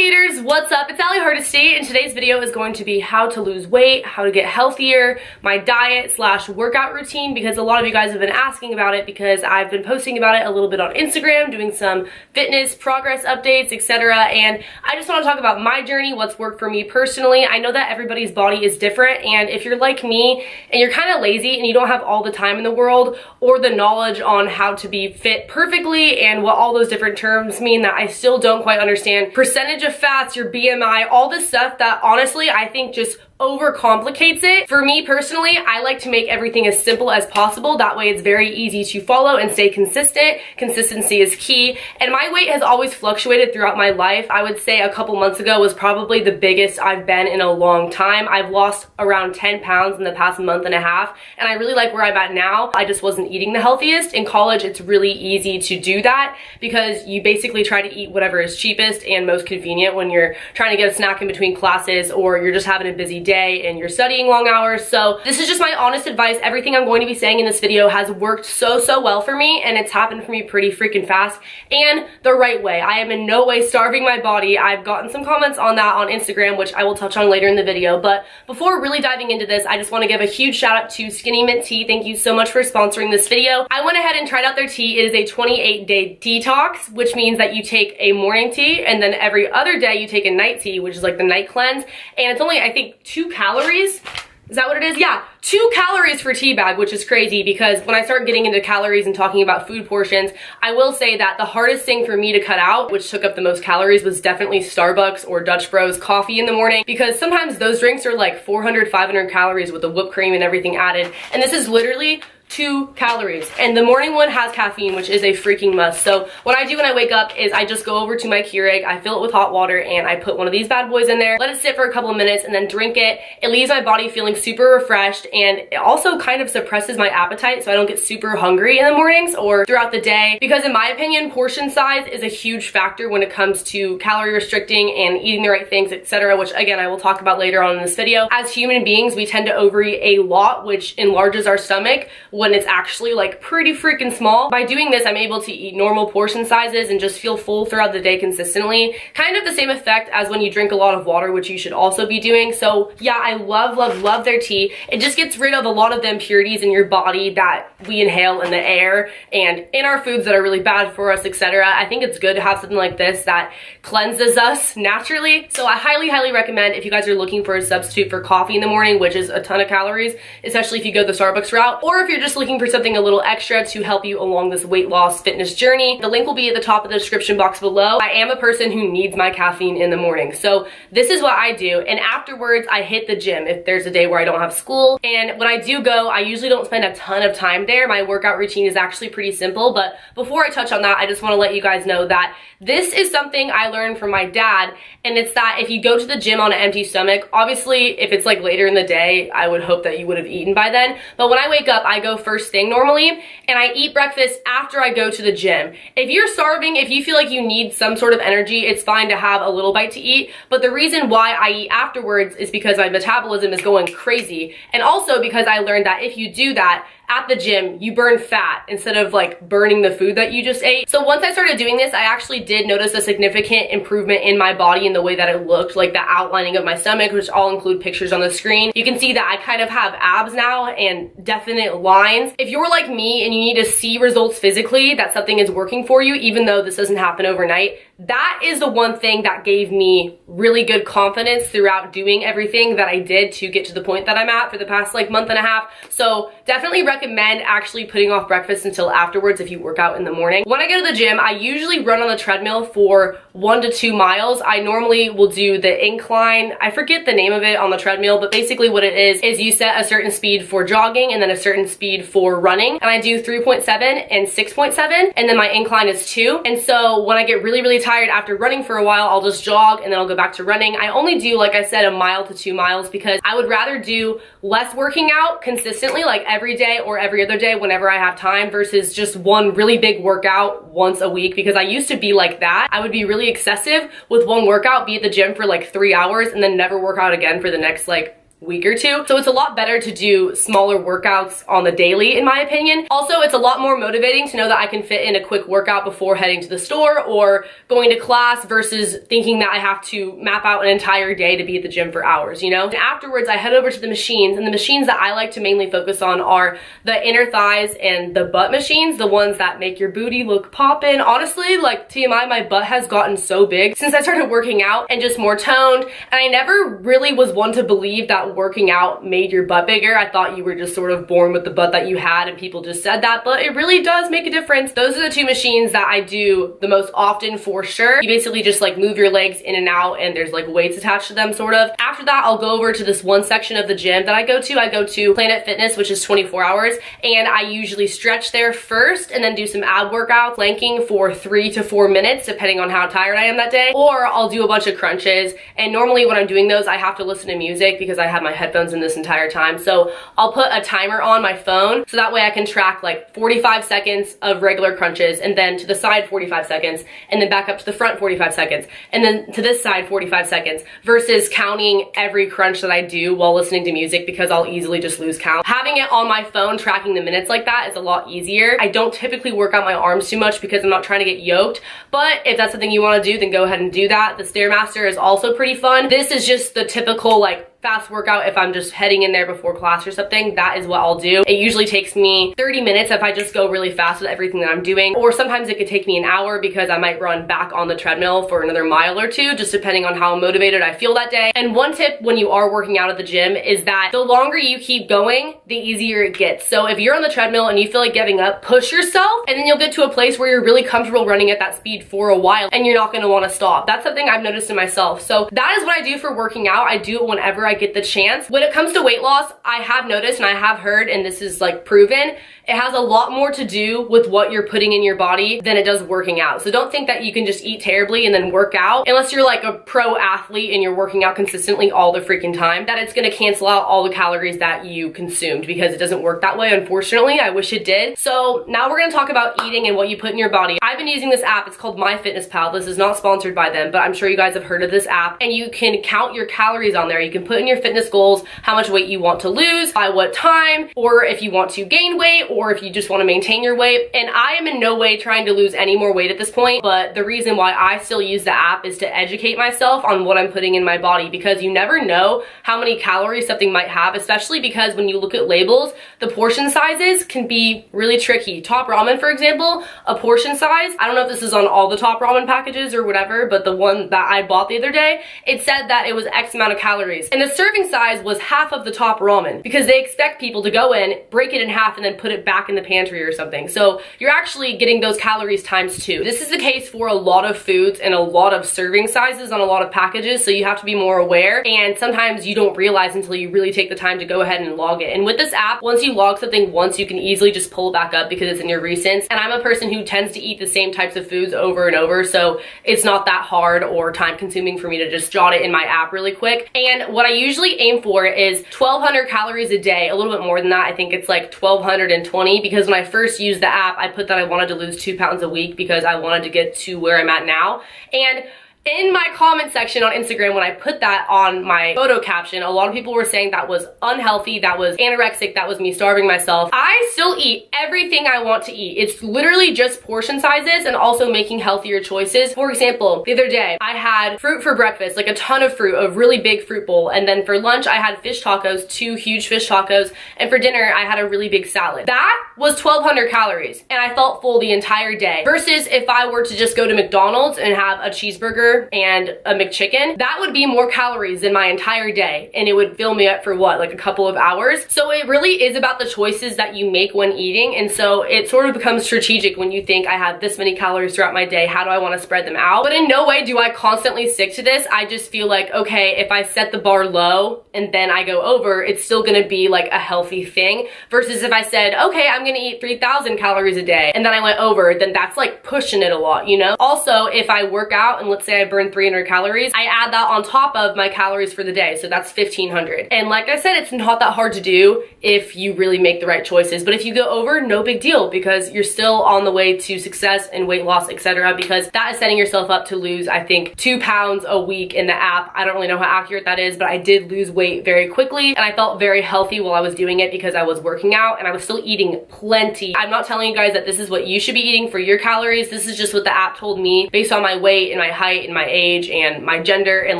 Navigators, what's up? It's Allie Hardesty, and today's video is going to be how to lose weight, how to get healthier, my diet slash workout routine, because a lot of you guys have been asking about it because I've been posting about it a little bit on Instagram, doing some fitness progress updates, etc. And I just want to talk about my journey, what's worked for me personally. I know that everybody's body is different, and if you're like me and you're kind of lazy and you don't have all the time in the world or the knowledge on how to be fit perfectly and what all those different terms mean that I still don't quite understand, percentage of fats, your BMI, all this stuff that honestly I think just overcomplicates it. For me personally, I like to make everything as simple as possible. That way it's very easy to follow and stay consistent. Consistency is key. And my weight has always fluctuated throughout my life. I would say a couple months ago was probably the biggest I've been in a long time. I've lost around 10 pounds in the past month and a half, and I really like where I'm at now. I just wasn't eating the healthiest. In college, it's really easy to do that because you basically try to eat whatever is cheapest and most convenient when you're trying to get a snack in between classes or you're just having a busy day and you're studying long hours. So this is just my honest advice. Everything I'm going to be saying in this video has worked so well for me, and it's happened for me pretty freaking fast and the right way. I am in no way starving my body. I've gotten some comments on that on Instagram, which I will touch on later in the video. But before really diving into this, I just want to give a huge shout out to Skinny Mint Tea. Thank you so much for sponsoring this video. I went ahead and tried out their tea. It is a 28-day detox, which means that you take a morning tea and then every other day you take a night tea, which is like the night cleanse. And it's only, I think, 2 calories. Is that what it is? Yeah, 2 calories for tea bag, which is crazy because when I start getting into calories and talking about food portions, I will say that the hardest thing for me to cut out, which took up the most calories, was definitely Starbucks or Dutch Bros coffee in the morning, because sometimes those drinks are like 400, 500 calories with the whipped cream and everything added. And this is literally 2 calories, and the morning one has caffeine, which is a freaking must. So what I do when I wake up is I just go over to my Keurig, I fill it with hot water, and I put one of these bad boys in there, let it sit for a couple of minutes, and then drink it. It leaves my body feeling super refreshed, and it also kind of suppresses my appetite so I don't get super hungry in the mornings or throughout the day, because in my opinion, portion size is a huge factor when it comes to calorie restricting and eating the right things, etc., which again I will talk about later on in this video. As human beings, we tend to overeat a lot, which enlarges our stomach when it's actually like pretty freaking small. By doing this, I'm able to eat normal portion sizes and just feel full throughout the day consistently. Kind of the same effect as when you drink a lot of water, which you should also be doing. So yeah, I love their tea. It just gets rid of a lot of the impurities in your body that we inhale in the air and in our foods that are really bad for us, etc. I think it's good to have something like this that cleanses us naturally. So I highly recommend, if you guys are looking for a substitute for coffee in the morning, which is a ton of calories, especially if you go the Starbucks route, or if you're just looking for something a little extra to help you along this weight loss fitness journey. The link will be at the top of the description box below. I am a person who needs my caffeine in the morning, so this is what I do. And afterwards, I hit the gym if there's a day where I don't have school. And when I do go, I usually don't spend a ton of time there. My workout routine is actually pretty simple, but before I touch on that, I just want to let you guys know that this is something I learned from my dad, and it's that if you go to the gym on an empty stomach, obviously if it's like later in the day, I would hope that you would have eaten by then, but when I wake up, I go first thing normally, and I eat breakfast after I go to the gym. If you're starving, if you feel like you need some sort of energy, it's fine to have a little bite to eat, but the reason why I eat afterwards is because my metabolism is going crazy, and also because I learned that if you do that at the gym, you burn fat instead of like burning the food that you just ate. So once I started doing this, I actually did notice a significant improvement in my body in the way that it looked, like the outlining of my stomach, which I'll include pictures on the screen. You can see that I kind of have abs now and definite lines. If you're like me and you need to see results physically, that something is working for you, even though this doesn't happen overnight, that is the one thing that gave me really good confidence throughout doing everything that I did to get to the point that I'm at for the past like month and a half. So definitely recommend actually putting off breakfast until afterwards if you work out in the morning. When I go to the gym, I usually run on the treadmill for 1 to 2 miles. I normally will do the incline. I forget the name of it on the treadmill, but basically what it is you set a certain speed for jogging and then a certain speed for running. And I do 3.7 and 6.7, and then my incline is 2. And so when I get really tired after running for a while, I'll just jog and then I'll go back to running. I only do, like I said, 1 mile to 2 miles because I would rather do less working out consistently, like every day or every other day whenever I have time, versus just one really big workout once a week, because I used to be like that. I would be really excessive with one workout, be at the gym for like 3 hours and then never work out again for the next like week or two. So it's a lot better to do smaller workouts on the daily, in my opinion. Also, it's a lot more motivating to know that I can fit in a quick workout before heading to the store or going to class versus thinking that I have to map out an entire day to be at the gym for hours, you know? And afterwards, I head over to the machines, and the machines that I like to mainly focus on are the inner thighs and the butt machines, the ones that make your booty look poppin'. Honestly, like TMI, my butt has gotten so big since I started working out and just more toned, and I never really was one to believe that working out made your butt bigger. I thought you were just sort of born with the butt that you had and people just said that, but it really does make a difference. Those are the two machines that I do the most often for sure. You basically just like move your legs in and out and there's like weights attached to them sort of. After that, I'll go over to this one section of the gym that I go to. I go to Planet Fitness, which is 24 hours, and I usually stretch there first and then do some ab workouts, planking for 3 to 4 minutes depending on how tired I am that day, or I'll do a bunch of crunches. And normally when I'm doing those, I have to listen to music because I have my headphones in this entire time. So I'll put a timer on my phone so that way I can track like 45 seconds of regular crunches, and then to the side 45 seconds, and then back up to the front 45 seconds, and then to this side 45 seconds, versus counting every crunch that I do while listening to music because I'll easily just lose count. Having it on my phone tracking the minutes like that is a lot easier. I don't typically work out my arms too much because I'm not trying to get yoked, but if that's something you want to do, then go ahead and do that. The Stairmaster is also pretty fun. This is just the typical like fast workout if I'm just heading in there before class or something. That is what I'll do. It usually takes me 30 minutes if I just go really fast with everything that I'm doing, or sometimes it could take me an hour because I might run back on the treadmill for another mile or two, just depending on how motivated I feel that day. And one tip when you are working out at the gym is that the longer you keep going, the easier it gets. So if you're on the treadmill and you feel like giving up, push yourself, and then you'll get to a place where you're really comfortable running at that speed for a while and you're not going to want to stop. That's something I've noticed in myself. So that is what I do for working out. I do it whenever I get the chance. When it comes to weight loss, I have noticed and I have heard, and this is like proven, it has a lot more to do with what you're putting in your body than it does working out. So don't think that you can just eat terribly and then work out, unless you're like a pro athlete and you're working out consistently all the freaking time, that it's gonna cancel out all the calories that you consumed, because it doesn't work that way, unfortunately. I wish it did. So now we're gonna talk about eating and what you put in your body. I've been using this app. It's called MyFitnessPal. This is not sponsored by them, but I'm sure you guys have heard of this app, and you can count your calories on there. You can put in your fitness goals, how much weight you want to lose, by what time, or if you want to gain weight, or if you just want to maintain your weight. And I am in no way trying to lose any more weight at this point, but the reason why I still use the app is to educate myself on what I'm putting in my body, because you never know how many calories something might have, especially because when you look at labels, the portion sizes can be really tricky. Top Ramen, for example, a portion size, I don't know if this is on all the Top Ramen packages or whatever, but the one that I bought the other day, it said that it was X amount of calories, and the serving size was half of the Top Ramen, because they expect people to go in, break it in half, and then put it back in the pantry or something. So you're actually getting those calories times 2. This is the case for a lot of foods and a lot of serving sizes on a lot of packages, so you have to be more aware, and sometimes you don't realize until you really take the time to go ahead and log it. And with this app, once you log something once, you can easily just pull it back up because it's in your recents. And I'm a person who tends to eat the same types of foods over and over, so it's not that hard or time consuming for me to just jot it in my app really quick. And what I usually aim for is 1,200 calories a day, a little bit more than that. I think it's like 1,220, because when I first used the app, I put that I wanted to lose 2 pounds a week because I wanted to get to where I'm at now. And in my comment section on Instagram, when I put that on my photo caption, a lot of people were saying that was unhealthy, that was anorexic, that was me starving myself. I still eat everything I want to eat. It's literally just portion sizes and also making healthier choices. For example, the other day, I had fruit for breakfast, like a ton of fruit, a really big fruit bowl. And then for lunch, I had fish tacos, 2 huge fish tacos. And for dinner, I had a really big salad. That was 1,200 calories, and I felt full the entire day. Versus if I were to just go to McDonald's and have a cheeseburger and a McChicken, that would be more calories than my entire day, and it would fill me up for what, like a couple of hours. So it really is about the choices that you make when eating, and so it sort of becomes strategic when you think, I have this many calories throughout my day, how do I want to spread them out? But in no way do I constantly stick to this. I just feel like, okay, if I set the bar low and then I go over, it's still gonna be like a healthy thing, versus if I said, okay, I'm gonna eat 3,000 calories a day and then I went over, then that's like pushing it a lot, you know? Also, if I work out and let's say I burned 300 calories, I add that on top of my calories for the day. So that's 1,500. And like I said, it's not that hard to do if you really make the right choices. But if you go over, no big deal, because you're still on the way to success and weight loss, etc. Because that is setting yourself up to lose, I think, 2 pounds a week in the app. I don't really know how accurate that is, but I did lose weight very quickly, and I felt very healthy while I was doing it because I was working out and I was still eating plenty. I'm not telling you guys that this is what you should be eating for your calories. This is just what the app told me based on my weight and my height and my age and my gender and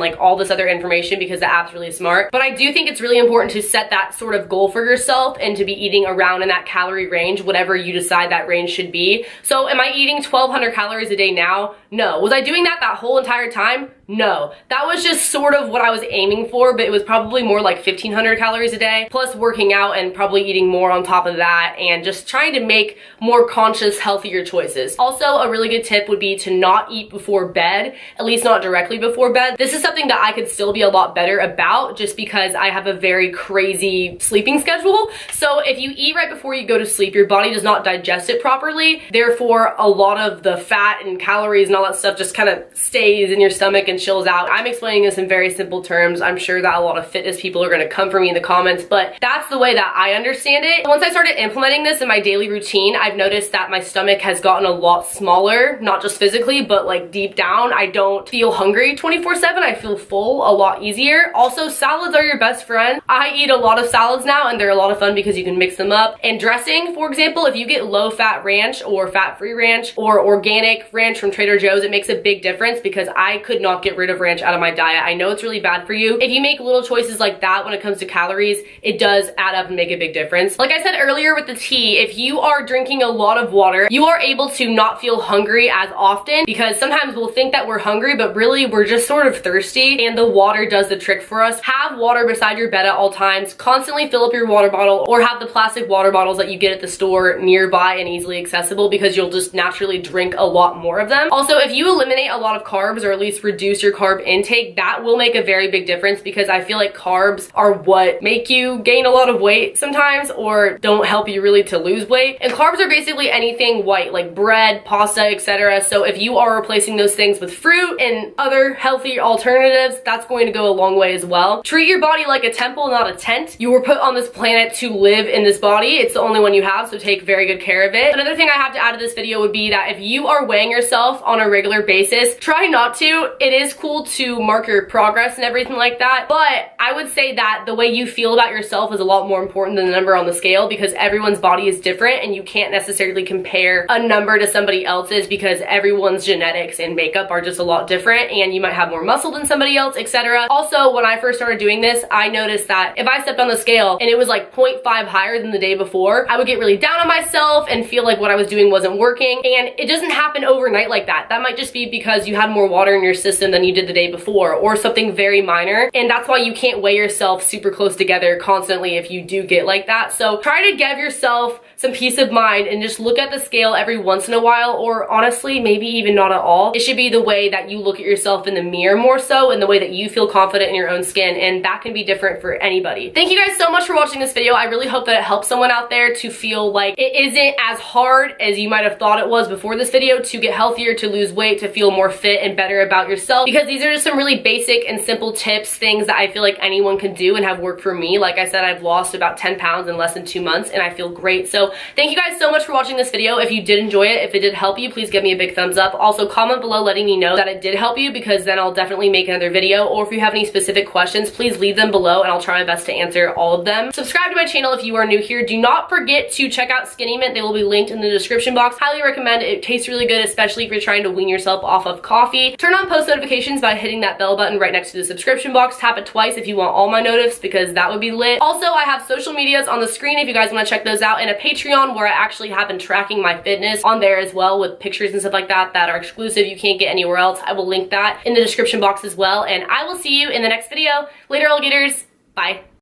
like all this other information, because the app's really smart. But I do think it's really important to set that sort of goal for yourself and to be eating around in that calorie range, whatever you decide that range should be. So am I eating 1,200 calories a day now? No. Was I doing that whole entire time? No. That was just sort of what I was aiming for, but it was probably more like 1,500 calories a day, plus working out and probably eating more on top of that, and just trying to make more conscious, healthier choices. Also, a really good tip would be to not eat before bed, at least not directly before bed. This is something that I could still be a lot better about just because I have a very crazy sleeping schedule. So if you eat right before you go to sleep, your body does not digest it properly. Therefore, a lot of the fat and calories and all that stuff just kind of stays in your stomach and chills out. I'm explaining this in very simple terms. I'm sure that a lot of fitness people are going to come for me in the comments, but that's the way that I understand it. Once I started implementing this in my daily routine, I've noticed that my stomach has gotten a lot smaller, not just physically, but like deep down. I don't feel hungry 24/7. I feel full a lot easier. Also, salads are your best friend. I eat a lot of salads now, and they're a lot of fun because you can mix them up. And dressing, for example, if you get low-fat ranch or fat-free ranch or organic ranch from Trader Joe's, it makes a big difference because I could not get rid of ranch out of my diet. I know it's really bad for you. If you make little choices like that when it comes to calories, it does add up and make a big difference. Like I said earlier with the tea, if you are drinking a lot of water, you are able to not feel hungry as often, because sometimes we'll think that we're hungry, but really we're just sort of thirsty, and the water does the trick for us. Have water beside your bed at all times. Constantly fill up your water bottle, or have the plastic water bottles that you get at the store nearby and easily accessible, because you'll just naturally drink a lot more of them. Also, if you eliminate a lot of carbs, or at least reduce your carb intake, that will make a very big difference, because I feel like carbs are what make you gain a lot of weight sometimes, or don't help you really to lose weight. And carbs are basically anything white, like bread, pasta, etc. So if you are replacing those things with fruit and other healthy alternatives, that's going to go a long way as well. Treat your body like a temple, not a tent. You were put on this planet to live in this body. It's the only one you have, so take very good care of it. Another thing I have to add to this video would be that if you are weighing yourself on a regular basis, try not to. It is cool to mark your progress and everything like that, but I would say that the way you feel about yourself is a lot more important than the number on the scale, because everyone's body is different and you can't necessarily compare a number to somebody else's, because everyone's genetics and makeup are just a lot different, and you might have more muscle than somebody else, etc. Also, when I first started doing this, I noticed that if I stepped on the scale and it was like 0.5 higher than the day before, I would get really down on myself and feel like what I was doing wasn't working. And it doesn't happen overnight like that. That might just be because you had more water in your system than you did the day before, or something very minor. And that's why you can't weigh yourself super close together constantly if you do get like that. So try to give yourself some peace of mind and just look at the scale every once in a while, or honestly, maybe even not at all. It should be the way that you look at yourself in the mirror more so, and the way that you feel confident in your own skin, and that can be different for anybody. Thank you guys so much for watching this video. I really hope that it helps someone out there to feel like it isn't as hard as you might have thought it was before this video to get healthier, to lose weight, to feel more fit and better about yourself, because these are just some really basic and simple tips, things that I feel like anyone can do and have worked for me. Like I said, I've lost about 10 pounds in less than 2 months and I feel great. So thank you guys so much for watching this video. If you did enjoy it, if it did help you, please give me a big thumbs up. Also, comment below letting me know that it did help you, because then I'll definitely make another video. Or if you have any specific questions, please leave them below and I'll try my best to answer all of them. Subscribe to my channel if you are new here. Do not forget to check out Skinny Mint. They will be linked in the description box. Highly recommend it. It tastes really good, especially if you're trying to wean yourself off of coffee. Turn on post notifications by hitting that bell button right next to the subscription box. Tap it twice if you want all my notifs, because that would be lit. Also, I have social medias on the screen if you guys want to check those out, and a Patreon where I actually have been tracking my fitness on there as well, with pictures and stuff like that that are exclusive. You can't get anywhere else. I will link that in the description box as well, and I will see you in the next video. Later, alligators. Bye.